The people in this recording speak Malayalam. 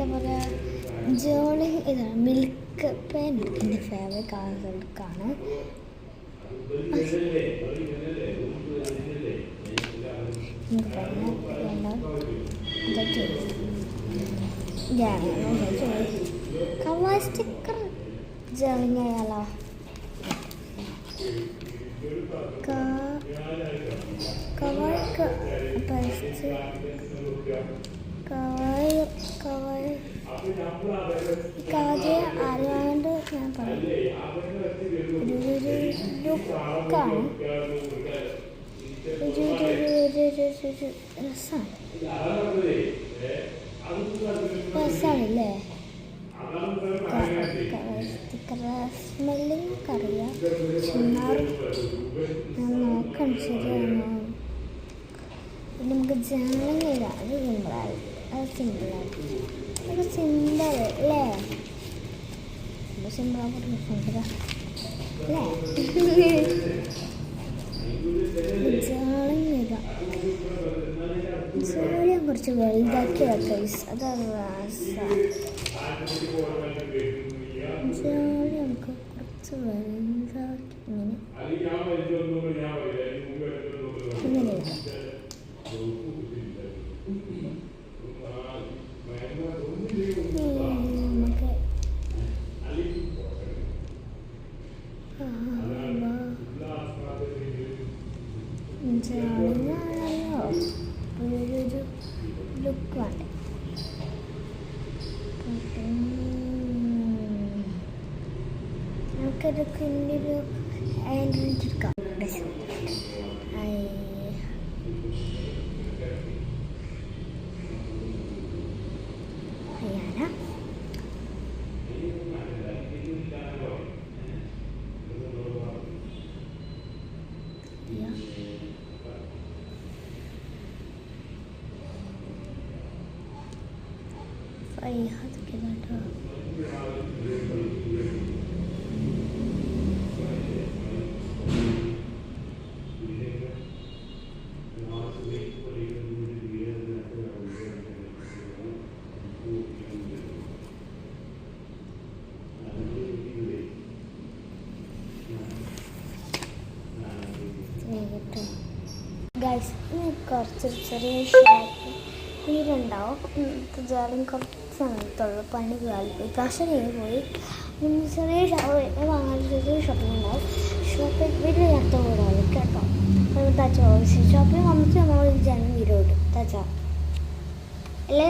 എന്താ പറയുക, ജോളി ഇതാണ് മിൽക്ക് പെൻ എൻ്റെ ഫേവറേറ്റ് കളർക്കാണ്. കവായ് സ്റ്റിക്കർ ജേർണിയായാലോ? കാര്യം അറിയാണ്ട് ഞാൻ പറയും. ഒരു ലുക്കാണ്, രസമാണല്ലേ. സ്മെല്ലിങ് അറിയാം, ഞാൻ നോക്കണം ശരിയാണോ. പിന്നെ നമുക്ക് ജാനങ്ങ, അത് സിമ്പിളായി, അത് സിമ്പിൾ അല്ലേ, സിമ്പിളായിട്ട് അല്ലേ. ജാനങ്ങ ജോലിയെ കുറച്ച് വലുതാക്കി ഗൈസ്, അതാണ് ജോലി നമുക്ക് കുറച്ച് വലുതാക്കി ഇങ്ങനെ നമുക്ക് ജാനങ്ങാണല്ലോ ഒരു ലുക്ക് വേണ്ട. നമുക്കതൊക്കെ എൻ്റെ ഒരു എടുക്കാം. فأيهات كذا ഗൈസ്, കുറച്ച് ചെറിയ ഷോപ്പ് വീടുണ്ടാവും. ജാലും കുറച്ച് സമയത്തുള്ളൂ പണി പോയി കർഷകന് പോയി ചെറിയ ഷോപ്പ് വാങ്ങാൻ ചെറിയ ഷോപ്പിംഗ് ഉണ്ടാവും. ഷോപ്പിൽ വീട്ടിൽ അടുത്ത കൂടാവും കേട്ടോ. തച്ച ഷോപ്പിൽ വന്നിട്ട് നമ്മൾ ജനം വീരോട്ട് തച്ച എല്ലാം